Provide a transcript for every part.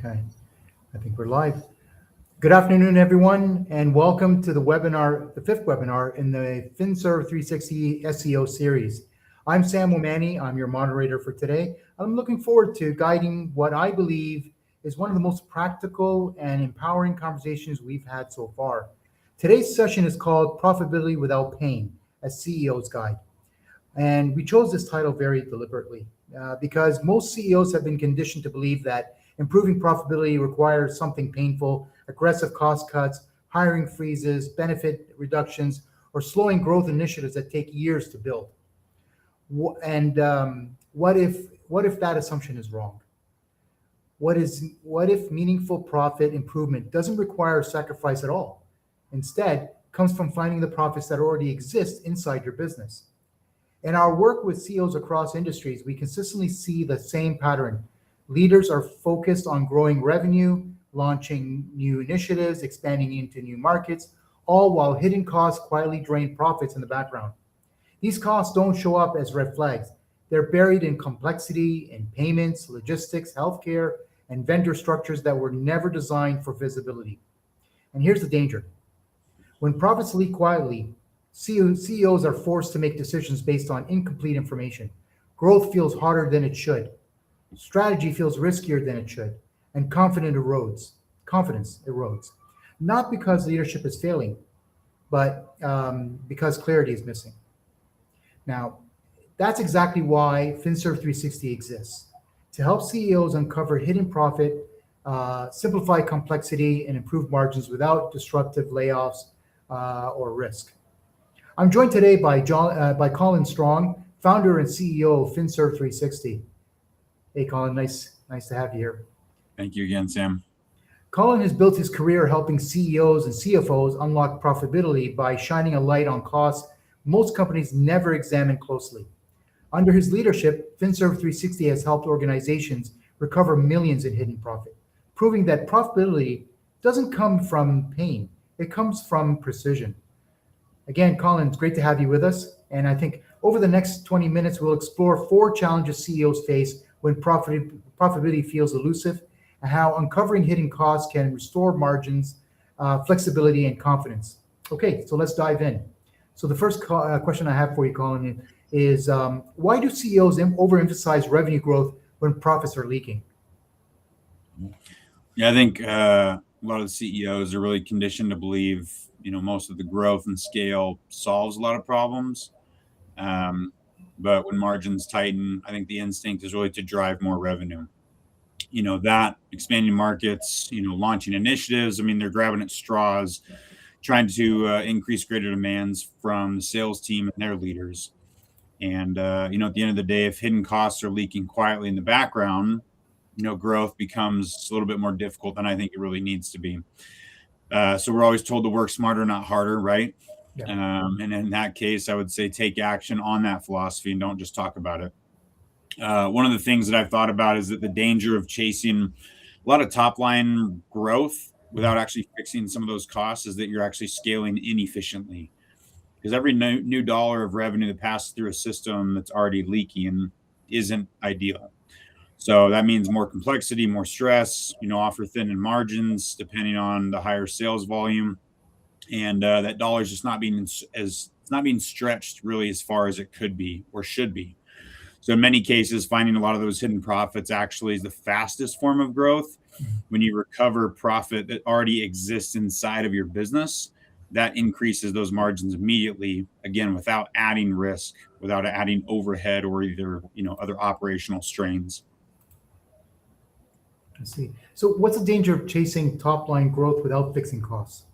Okay, I think we're live. Good afternoon, everyone, and welcome to the webinar, the fifth webinar in the FinServe360 SEO series. I'm Sam Momani. I'm your moderator for today. I'm looking forward to guiding what I believe is one of the most practical and empowering conversations we've had so far. Today's session is called Profitability Without Pain, a CEO's Guide. And we chose this title very deliberately because most CEOs have been conditioned to believe that improving profitability requires something painful, aggressive cost cuts, hiring freezes, benefit reductions, or slowing growth initiatives that take years to build. And what if that assumption is wrong? What if meaningful profit improvement doesn't require sacrifice at all? Instead, comes from finding the profits that already exist inside your business. In our work with CEOs across industries, we consistently see the same pattern. Leaders are focused on growing revenue, launching new initiatives, expanding into new markets, all while hidden costs quietly drain profits in the background. These costs don't show up as red flags. They're buried in complexity, in payments, logistics, healthcare, and vendor structures that were never designed for visibility. And here's the danger. When profits leak quietly, CEOs are forced to make decisions based on incomplete information. Growth feels harder than it should. Strategy feels riskier than it should, and confidence erodes. Not because leadership is failing, but because clarity is missing. Now, that's exactly why FinServe360 exists, to help CEOs uncover hidden profit, simplify complexity, and improve margins without disruptive layoffs or risk. I'm joined today by Colin Strong, founder and CEO of FinServe360. Hey, Colin, nice to have you here. Thank you again, Sam. Colin has built his career helping CEOs and CFOs unlock profitability by shining a light on costs most companies never examine closely. Under his leadership, FinServe360 has helped organizations recover millions in hidden profit, proving that profitability doesn't come from pain, it comes from precision. Again, Colin, it's great to have you with us. And I think over the next 20 minutes, we'll explore 4 challenges CEOs face when profitability feels elusive, and how uncovering hidden costs can restore margins, flexibility, and confidence. Okay, so let's dive in. So the first question I have for you, Colin, is why do CEOs overemphasize revenue growth when profits are leaking? Yeah, I think a lot of the CEOs are really conditioned to believe, most of the growth and scale solves a lot of problems. But when margins tighten, I think the instinct is really to drive more revenue. That expanding markets, launching initiatives. I mean, they're grabbing at straws, trying to increase greater demands from the sales team and their leaders. And, at the end of the day, if hidden costs are leaking quietly in the background, growth becomes a little bit more difficult than I think it really needs to be. So we're always told to work smarter, not harder, right? Yeah. And in that case, I would say take action on that philosophy and don't just talk about it. One of the things that I've thought about is that the danger of chasing a lot of top line growth without actually fixing some of those costs is that you're actually scaling inefficiently. Because every new dollar of revenue that passes through a system that's already leaking isn't ideal. So that means more complexity, more stress, offer thinning margins depending on the higher sales volume. And that dollar is just not being stretched really as far as it could be or should be. So in many cases, finding a lot of those hidden profits actually is the fastest form of growth. When you recover profit that already exists inside of your business, that increases those margins immediately, again, without adding risk, without adding overhead or either, other operational strains. I see. So what's the danger of chasing top line growth without fixing costs?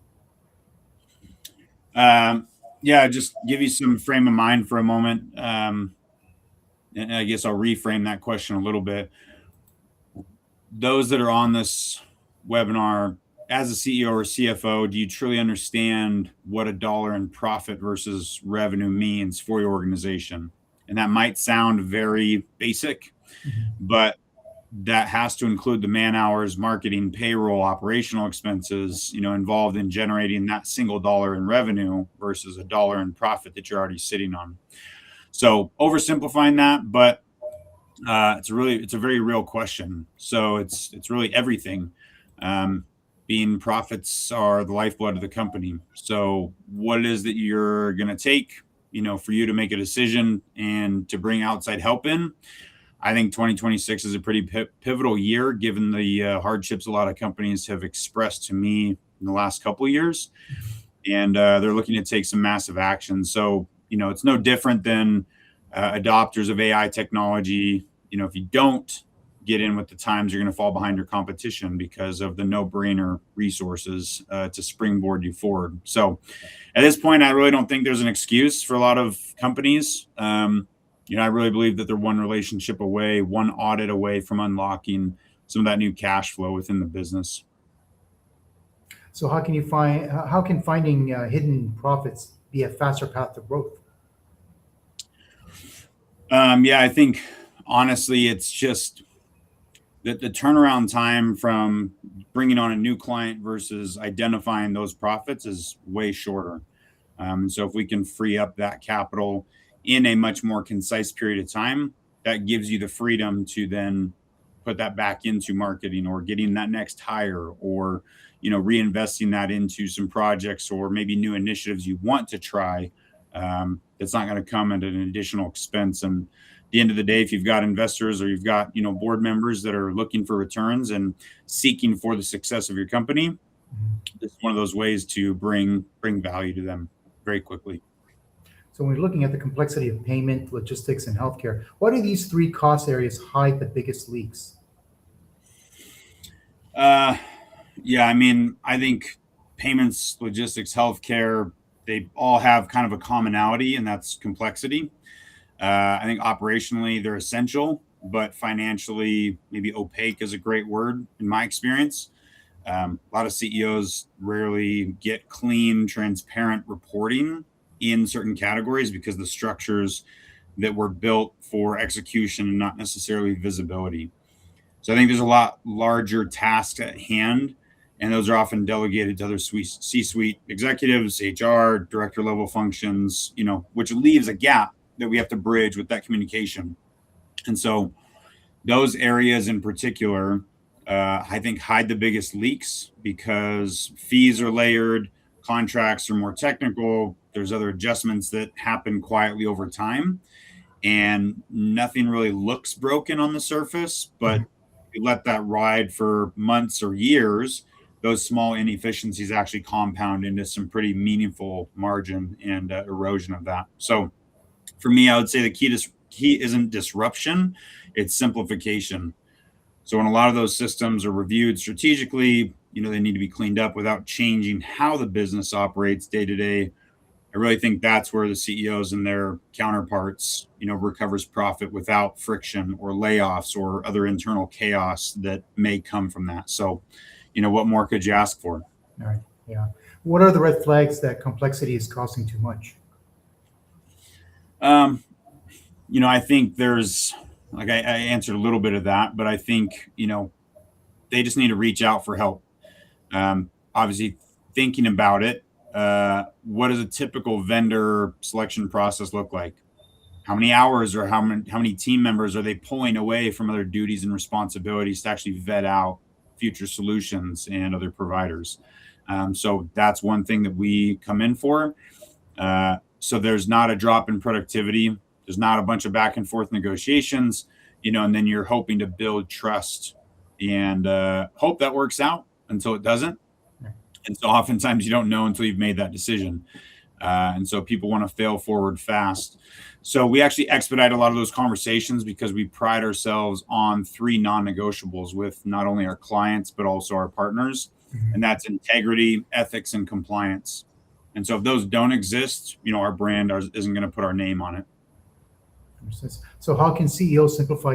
Just give you some frame of mind for a moment. And I guess I'll reframe that question a little bit. Those that are on this webinar, as a CEO or CFO, do you truly understand what a dollar in profit versus revenue means for your organization? And that might sound very basic, but that has to include the man hours, marketing, payroll, operational expenses, involved in generating that single dollar in revenue versus a dollar in profit that you're already sitting on. So oversimplifying that, but It's a very real question. So it's really everything. Um, Being profits are the lifeblood of the company. So what it is that you're going to take, for you to make a decision and to bring outside help in. I think 2026 is a pretty pivotal year, given the hardships a lot of companies have expressed to me in the last couple of years, and they're looking to take some massive action. So, it's no different than adopters of AI technology. If you don't get in with the times, you're going to fall behind your competition because of the no-brainer resources to springboard you forward. So, at this point, I really don't think there's an excuse for a lot of companies. I really believe that they're one relationship away, one audit away from unlocking some of that new cash flow within the business. So how can finding hidden profits be a faster path to growth? Yeah, I think honestly, it's just that the turnaround time from bringing on a new client versus identifying those profits is way shorter. So if we can free up that capital in a much more concise period of time, that gives you the freedom to then put that back into marketing or getting that next hire, or reinvesting that into some projects or maybe new initiatives you want to try. It's not going to come at an additional expense. And at the end of the day, if you've got investors or you've got board members that are looking for returns and seeking for the success of your company, it's one of those ways to bring value to them very quickly. So when we're looking at the complexity of payment, logistics, and healthcare, why do these three cost areas hide the biggest leaks? Yeah, I mean, I think payments, logistics, healthcare, they all have kind of a commonality, and that's complexity. I think operationally they're essential, but financially, maybe opaque is a great word in my experience. A lot of CEOs rarely get clean, transparent reporting in certain categories because the structures that were built for execution and not necessarily visibility. So I think there's a lot larger tasks at hand, and those are often delegated to other C-suite executives, HR, director level functions, which leaves a gap that we have to bridge with that communication. And so those areas in particular, I think, hide the biggest leaks because fees are layered, contracts are more technical, there's other adjustments that happen quietly over time, and nothing really looks broken on the surface. But you let that ride for months or years, those small inefficiencies actually compound into some pretty meaningful margin and erosion of that. So for me, I would say the key isn't disruption, it's simplification. So when a lot of those systems are reviewed strategically, they need to be cleaned up without changing how the business operates day to day. I really think that's where the CEOs and their counterparts, recovers profit without friction or layoffs or other internal chaos that may come from that. So, what more could you ask for? All right. Yeah. What are the red flags that complexity is costing too much? I think there's, like, I answered a little bit of that, but I think, they just need to reach out for help. Obviously, thinking about it, what does a typical vendor selection process look like? How many hours or how many team members are they pulling away from other duties and responsibilities to actually vet out future solutions and other providers? So that's one thing that we come in for. So there's not a drop in productivity. There's not a bunch of back and forth negotiations, and then you're hoping to build trust and hope that works out until it doesn't. And so oftentimes you don't know until you've made that decision. And so people want to fail forward fast. So we actually expedite a lot of those conversations because we pride ourselves on three non-negotiables with not only our clients, but also our partners. And that's integrity, ethics, and compliance. And so if those don't exist, our brand isn't going to put our name on it. So how can CEOs simplify